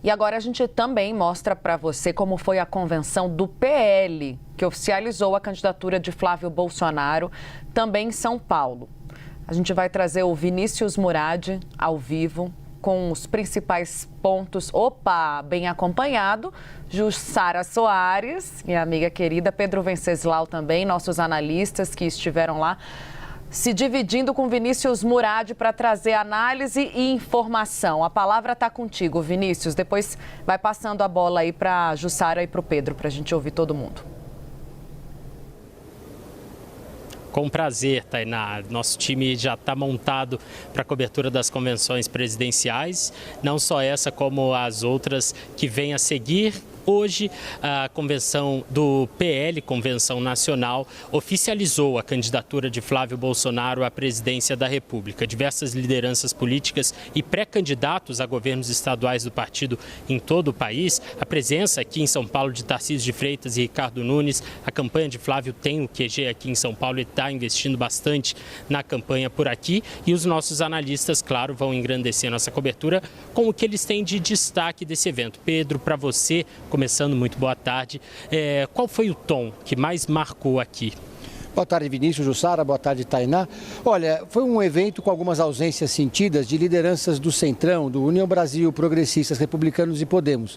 E agora a gente também mostra para você como foi a convenção do PL, que oficializou a candidatura de Flávio Bolsonaro, também em São Paulo. A gente vai trazer o Vinícius Murad ao vivo, com os principais pontos. Opa, bem acompanhado. Jussara Soares, minha amiga querida, Pedro Venceslau também, nossos analistas que estiveram lá, se dividindo com Vinícius Murad para trazer análise e informação. A palavra está contigo, Vinícius. Depois vai passando a bola aí para a Jussara e para o Pedro, para a gente ouvir todo mundo. Com prazer, Tainá. Nosso time já está montado para a cobertura das convenções presidenciais, não só essa como as outras que vêm a seguir. Hoje, a convenção do PL, Convenção Nacional, oficializou a candidatura de Flávio Bolsonaro à presidência da República. Diversas lideranças políticas e pré-candidatos a governos estaduais do partido em todo o país. A presença aqui em São Paulo de Tarcísio de Freitas e Ricardo Nunes. A campanha de Flávio tem o QG aqui em São Paulo e está investindo bastante na campanha por aqui. E os nossos analistas, claro, vão engrandecer nossa cobertura com o que eles têm de destaque desse evento. Pedro, para você, começando, muito boa tarde. Qual foi o tom que mais marcou aqui? Boa tarde, Vinícius, Jussara, boa tarde, Tainá. Olha, foi um evento com algumas ausências sentidas de lideranças do Centrão, do União Brasil, Progressistas, Republicanos e Podemos.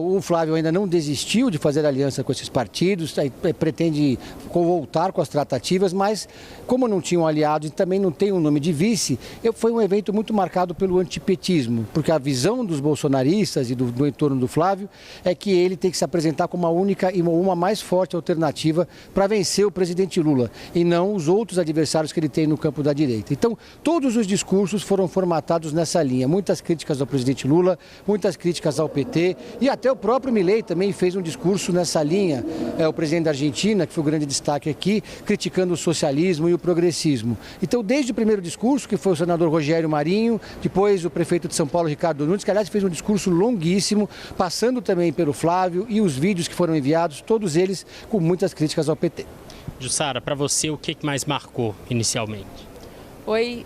O Flávio ainda não desistiu de fazer aliança com esses partidos, pretende voltar com as tratativas, mas como não tinham aliados e também não tem um nome de vice, foi um evento muito marcado pelo antipetismo, porque a visão dos bolsonaristas e do entorno do Flávio é que ele tem que se apresentar como uma única e uma mais forte alternativa para vencer o presidente Lula e não os outros adversários que ele tem no campo da direita. Então, todos os discursos foram formatados nessa linha. Muitas críticas ao presidente Lula, muitas críticas ao PT e até o próprio Milei também fez um discurso nessa linha. O presidente da Argentina, que foi o grande destaque aqui, criticando o socialismo e o progressismo. Então, desde o primeiro discurso, que foi o senador Rogério Marinho, depois o prefeito de São Paulo, Ricardo Nunes, que aliás fez um discurso longuíssimo, passando também pelo Flávio e os vídeos que foram enviados, todos eles com muitas críticas ao PT. Jussara, para você, o que mais marcou inicialmente? Oi,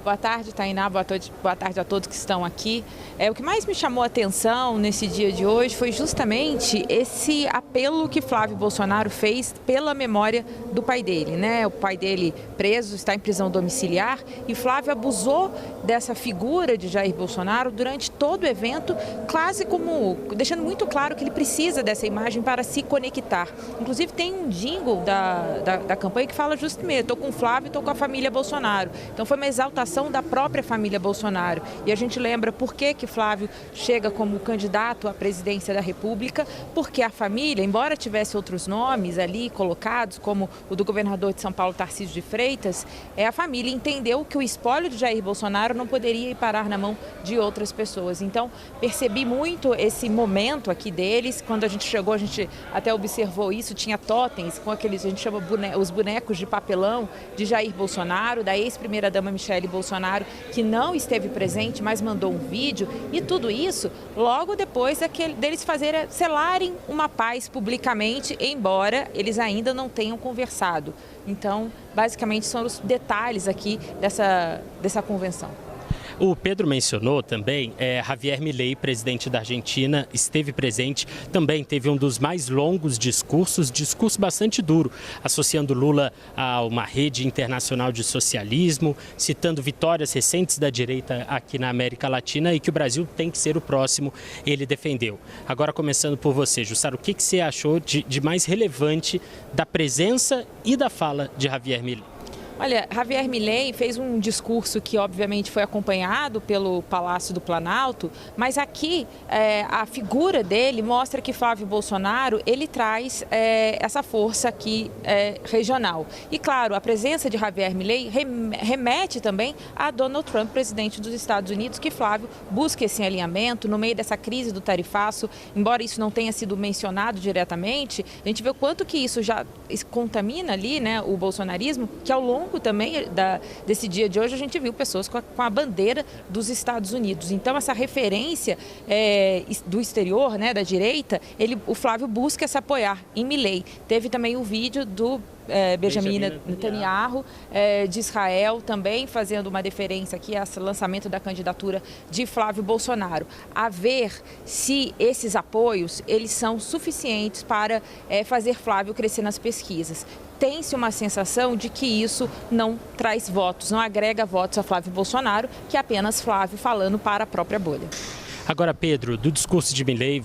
boa tarde, Tainá, boa tarde a todos que estão aqui. O que mais me chamou a atenção nesse dia de hoje foi justamente esse apelo que Flávio Bolsonaro fez pela memória do pai dele, né? O pai dele preso, está em prisão domiciliar e Flávio abusou dessa figura de Jair Bolsonaro durante todo o evento, quase como deixando muito claro que ele precisa dessa imagem para se conectar. Inclusive tem um jingle da campanha que fala justamente, estou com o Flávio, estou com a família Bolsonaro. Então foi uma exaltação da própria família Bolsonaro. E a gente lembra por que Flávio chega como candidato à presidência da República, porque a família, embora tivesse outros nomes ali colocados, como o do governador de São Paulo, Tarcísio de Freitas, a família entendeu que o espólio de Jair Bolsonaro não poderia ir parar na mão de outras pessoas. Então percebi muito esse momento aqui deles. Quando a gente chegou, a gente até observou isso, tinha totens com aqueles, a gente chama os bonecos de papelão de Jair Bolsonaro, da ex-primeira-dama Michele Bolsonaro, que não esteve presente, mas mandou um vídeo, e tudo isso logo depois deles selarem uma paz publicamente, embora eles ainda não tenham conversado. Então, basicamente, são os detalhes aqui dessa convenção. O Pedro mencionou também, Javier Milei, presidente da Argentina, esteve presente, também teve um dos mais longos discurso bastante duro, associando Lula a uma rede internacional de socialismo, citando vitórias recentes da direita aqui na América Latina e que o Brasil tem que ser o próximo, ele defendeu. Agora, começando por você, Jussara, o que você achou de mais relevante da presença e da fala de Javier Milei? Olha, Javier Milei fez um discurso que obviamente foi acompanhado pelo Palácio do Planalto, mas aqui a figura dele mostra que Flávio Bolsonaro, ele traz essa força aqui regional. E claro, a presença de Javier Milei remete também a Donald Trump, presidente dos Estados Unidos, que Flávio busca esse alinhamento no meio dessa crise do tarifaço, embora isso não tenha sido mencionado diretamente, a gente vê o quanto que isso já contamina ali, né, o bolsonarismo, que ao longo longo também desse dia de hoje, a gente viu pessoas com a bandeira dos Estados Unidos. Então, essa referência do exterior, né, da direita, o Flávio busca se apoiar em Milei. Teve também o vídeo do Benjamin Netanyahu, de Israel, também fazendo uma deferência aqui ao lançamento da candidatura de Flávio Bolsonaro. A ver se esses apoios eles são suficientes para fazer Flávio crescer nas pesquisas. Tem-se uma sensação de que isso não traz votos, não agrega votos a Flávio Bolsonaro, que é apenas Flávio falando para a própria bolha. Agora, Pedro, do discurso de Milei,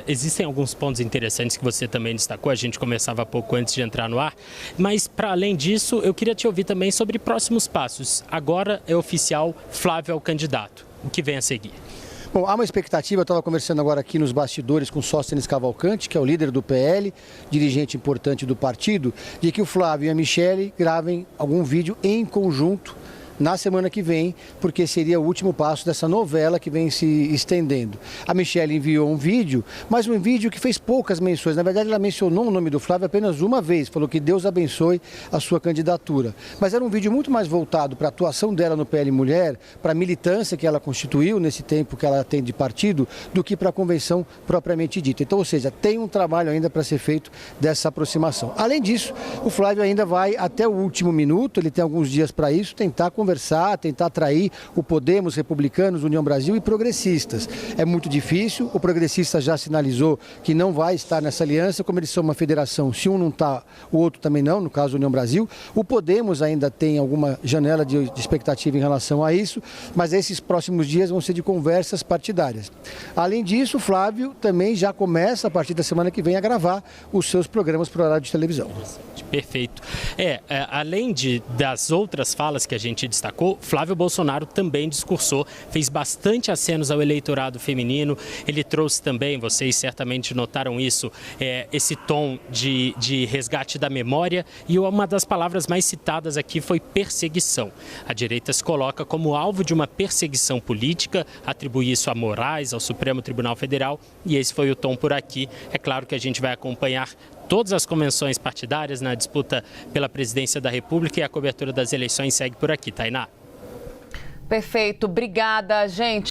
existem alguns pontos interessantes que você também destacou, a gente conversava há pouco antes de entrar no ar, mas para além disso, eu queria te ouvir também sobre próximos passos. Agora é oficial, Flávio é o candidato. O que vem a seguir? Bom, há uma expectativa, eu estava conversando agora aqui nos bastidores com Sóstenes Cavalcante, que é o líder do PL, dirigente importante do partido, de que o Flávio e a Michelle gravem algum vídeo em conjunto na semana que vem, porque seria o último passo dessa novela que vem se estendendo. A Michelle enviou um vídeo, mas um vídeo que fez poucas menções. Na verdade, ela mencionou o nome do Flávio apenas uma vez, falou que Deus abençoe a sua candidatura. Mas era um vídeo muito mais voltado para a atuação dela no PL Mulher, para a militância que ela constituiu nesse tempo que ela tem de partido, do que para a convenção propriamente dita. Então, ou seja, tem um trabalho ainda para ser feito dessa aproximação. Além disso, o Flávio ainda vai até o último minuto, ele tem alguns dias para isso, tentar conversar, tentar atrair o Podemos, Republicanos, União Brasil e progressistas. É muito difícil, o progressista já sinalizou que não vai estar nessa aliança, como eles são uma federação, se um não está, o outro também não, no caso União Brasil. O Podemos ainda tem alguma janela de expectativa em relação a isso, mas esses próximos dias vão ser de conversas partidárias. Além disso, o Flávio também já começa, a partir da semana que vem, a gravar os seus programas para o horário de televisão. Perfeito. Além das outras falas que a gente destacou, Flávio Bolsonaro também discursou, fez bastante acenos ao eleitorado feminino. Ele trouxe também, vocês certamente notaram isso, esse tom de resgate da memória, e uma das palavras mais citadas aqui foi perseguição. A direita se coloca como alvo de uma perseguição política, atribui isso a Moraes, ao Supremo Tribunal Federal, e esse foi o tom por aqui. É claro que a gente vai acompanhar todas as convenções partidárias na disputa pela presidência da República, e a cobertura das eleições segue por aqui, Tainá. Perfeito, obrigada, gente.